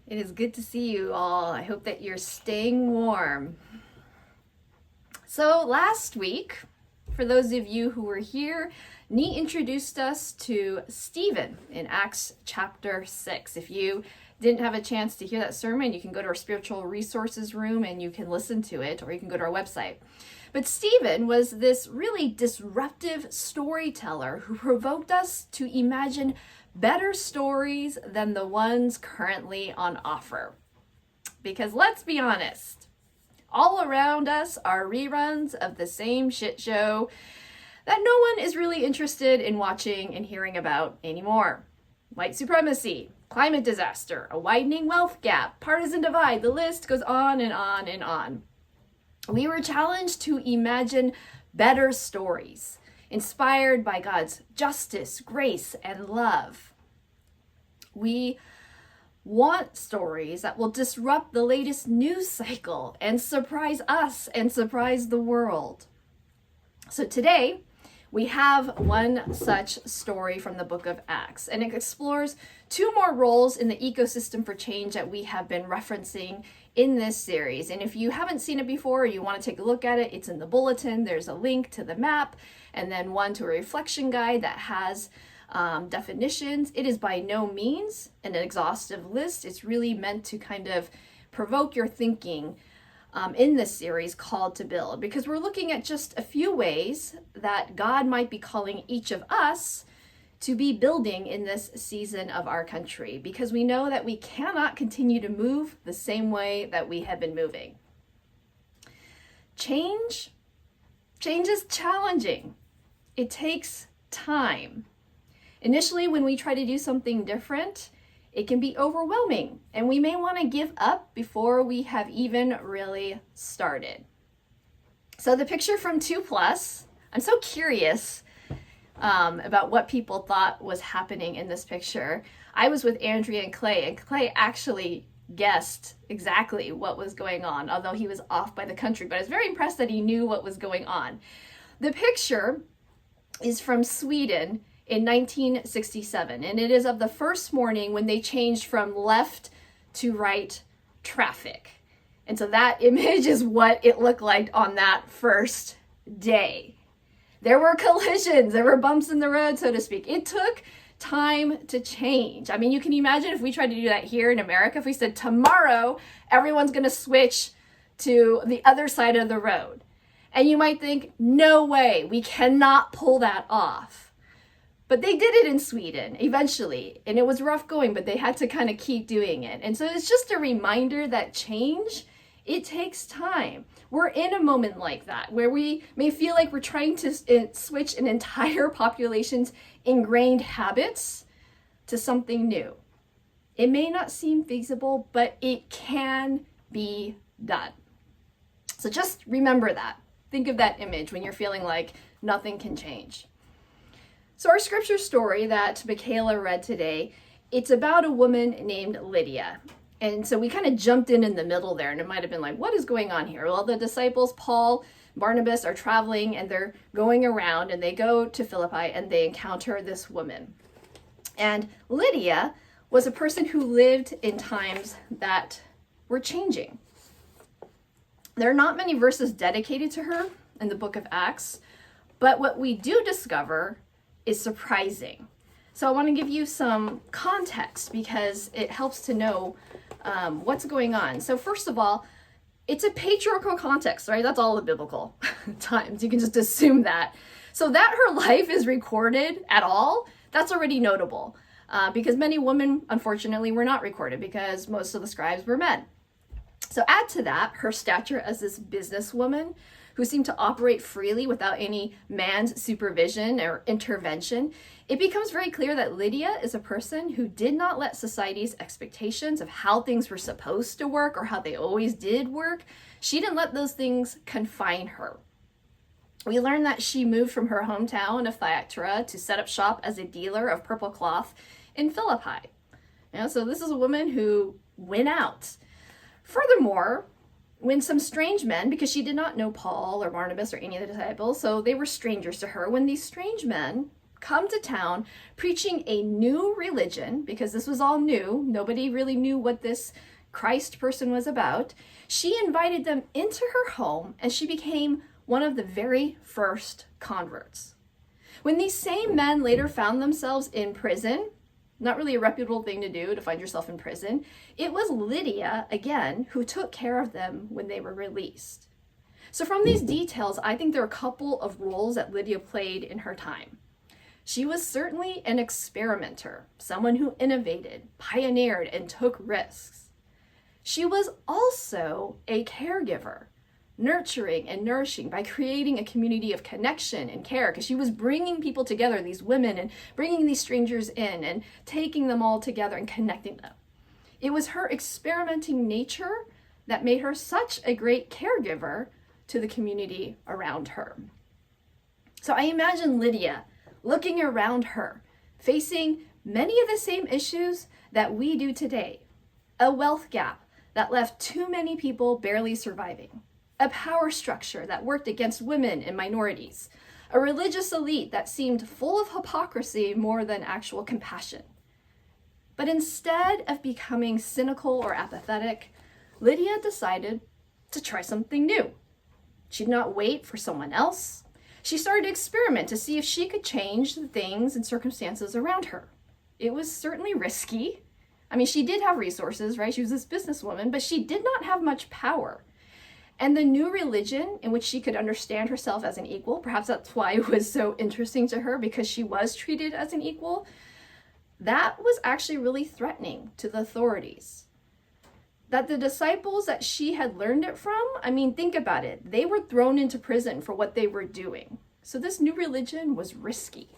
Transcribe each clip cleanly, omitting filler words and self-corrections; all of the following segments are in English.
It is good to see you all. I hope that you're staying warm. So last week, for those of you who were here, Nee introduced us to Stephen in Acts chapter 6. If you didn't have a chance to hear that sermon, you can go to our spiritual resources room and you can listen to it, or you can go to our website. But Stephen was this really disruptive storyteller who provoked us to imagine better stories than the ones currently on offer. Because let's be honest, all around us are reruns of the same shit show that no one is really interested in watching and hearing about anymore. White supremacy, climate disaster, a widening wealth gap, partisan divide, the list goes on and on and on. We were challenged to imagine better stories, inspired by God's justice, grace, and love. We want stories that will disrupt the latest news cycle and surprise us and surprise the world. So today, we have one such story from the book of Acts, and it explores two more roles in the ecosystem for change that we have been referencing in this series. And if you haven't seen it before, or you want to take a look at it, it's in the bulletin. There's a link to the map, and then one to a reflection guide that has definitions. It is by no means an exhaustive list. It's really meant to kind of provoke your thinking in this series called to build, because we're looking at just a few ways that God might be calling each of us to be building in this season of our country, because we know that we cannot continue to move the same way that we have been moving. Change is challenging. It takes time. Initially, when we try to do something different, it can be overwhelming, and we may want to give up before we have even really started. So the picture from 2+, I'm so curious about what people thought was happening in this picture. I was with Andrea and Clay actually guessed exactly what was going on, although he was off by the country, but I was very impressed that he knew what was going on. The picture is from Sweden in 1967, and it is of the first morning when they changed from left to right traffic. And so that image is what it looked like on that first day. There were collisions, there were bumps in the road, so to speak. It took time to change. I mean, you can imagine if we tried to do that here in America, if we said tomorrow, everyone's gonna switch to the other side of the road. And you might think, no way, we cannot pull that off. But they did it in Sweden eventually, and it was rough going, but they had to kind of keep doing it. And so it's just a reminder that change, it takes time. We're in a moment like that where we may feel like we're trying to switch an entire population's ingrained habits to something new. It may not seem feasible, but it can be done. So just remember that. Think of that image when you're feeling like nothing can change. So our scripture story that Michaela read today, it's about a woman named Lydia. And so we kind of jumped in the middle there, and it might have been like, what is going on here? Well, the disciples, Paul, Barnabas, are traveling, and they're going around, and they go to Philippi, and they encounter this woman. And Lydia was a person who lived in times that were changing. There are not many verses dedicated to her in the book of Acts, but what we do discover is surprising. So I want to give you some context because it helps to know what's going on. So first of all, it's a patriarchal context, right? That's all the biblical times. You can just assume that. So that her life is recorded at all, that's already notable because many women, unfortunately, were not recorded because most of the scribes were men. So add to that her stature as this businesswoman who seemed to operate freely without any man's supervision or intervention. It becomes very clear that Lydia is a person who did not let society's expectations of how things were supposed to work or how they always did work. She didn't let those things confine her. We learn that she moved from her hometown of Thyatira to set up shop as a dealer of purple cloth in Philippi. So this is a woman who went out. Furthermore, when some strange men, because she did not know Paul or Barnabas or any of the disciples, so they were strangers to her, when these strange men come to town preaching a new religion, because this was all new. Nobody really knew what this Christ person was about. She invited them into her home, and she became one of the very first converts. When these same men later found themselves in prison, not really a reputable thing to do to find yourself in prison, it was Lydia, again, who took care of them when they were released. So from these details, I think there are a couple of roles that Lydia played in her time. She was certainly an experimenter, someone who innovated, pioneered, and took risks. She was also a caregiver, nurturing and nourishing by creating a community of connection and care, because she was bringing people together, these women, and bringing these strangers in and taking them all together and connecting them. It was her experimenting nature that made her such a great caregiver to the community around her. So I imagine Lydia looking around her, facing many of the same issues that we do today. A wealth gap that left too many people barely surviving. A power structure that worked against women and minorities. A religious elite that seemed full of hypocrisy more than actual compassion. But instead of becoming cynical or apathetic, Lydia decided to try something new. She did not wait for someone else. She started to experiment to see if she could change the things and circumstances around her. It was certainly risky. I mean, she did have resources, right? She was this businesswoman, but she did not have much power. And the new religion in which she could understand herself as an equal, perhaps that's why it was so interesting to her, because she was treated as an equal, that was actually really threatening to the authorities. That the disciples that she had learned it from, I mean, think about it. They were thrown into prison for what they were doing. So this new religion was risky.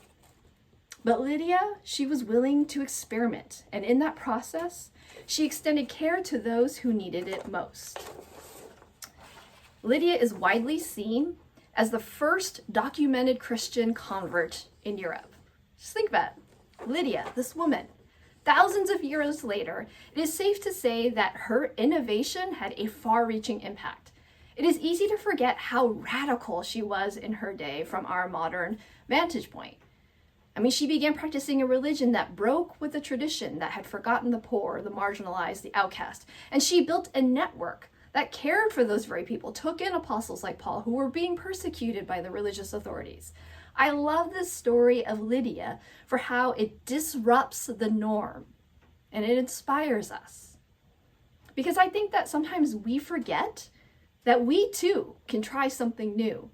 But Lydia, she was willing to experiment. And in that process, she extended care to those who needed it most. Lydia is widely seen as the first documented Christian convert in Europe. Just think about it. Lydia, this woman, thousands of years later, it is safe to say that her innovation had a far-reaching impact. It is easy to forget how radical she was in her day from our modern vantage point. I mean, she began practicing a religion that broke with the tradition that had forgotten the poor, the marginalized, the outcast. And she built a network that cared for those very people, took in apostles like Paul who were being persecuted by the religious authorities. I love this story of Lydia for how it disrupts the norm and it inspires us. Because I think that sometimes we forget that we too can try something new.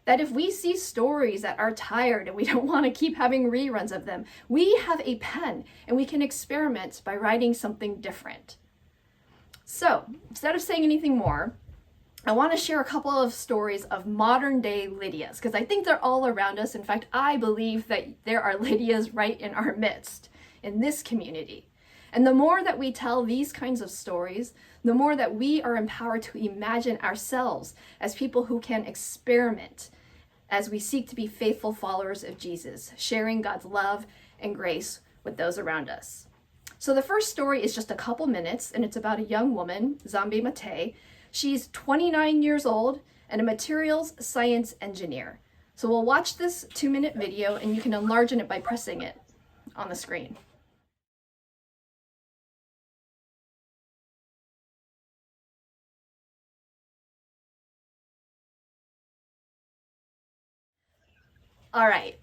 That if we see stories that are tired and we don't want to keep having reruns of them, we have a pen and we can experiment by writing something different. So, instead of saying anything more, I want to share a couple of stories of modern day Lydias, because I think they're all around us. In fact, I believe that there are Lydias right in our midst, in this community. And the more that we tell these kinds of stories, the more that we are empowered to imagine ourselves as people who can experiment as we seek to be faithful followers of Jesus, sharing God's love and grace with those around us. So the first story is just a couple minutes, and it's about a young woman, Zambi Mate. She's 29 years old and a materials science engineer. So we'll watch this 2-minute video, and you can enlarge it by pressing it on the screen. All right,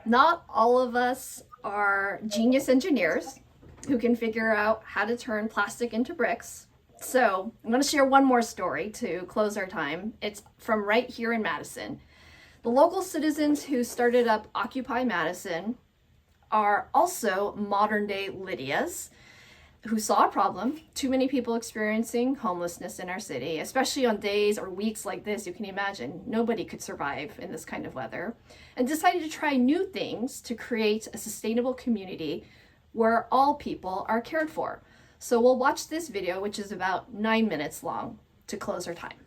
not all of us are genius engineers who can figure out how to turn plastic into bricks. So I'm going to share one more story to close our time. It's from right here in Madison. The local citizens who started up Occupy Madison are also modern day Lydias who saw a problem, too many people experiencing homelessness in our city, especially on days or weeks like this. You can imagine nobody could survive in this kind of weather, and decided to try new things to create a sustainable community where all people are cared for. So we'll watch this video, which is about 9 minutes long, to close our time.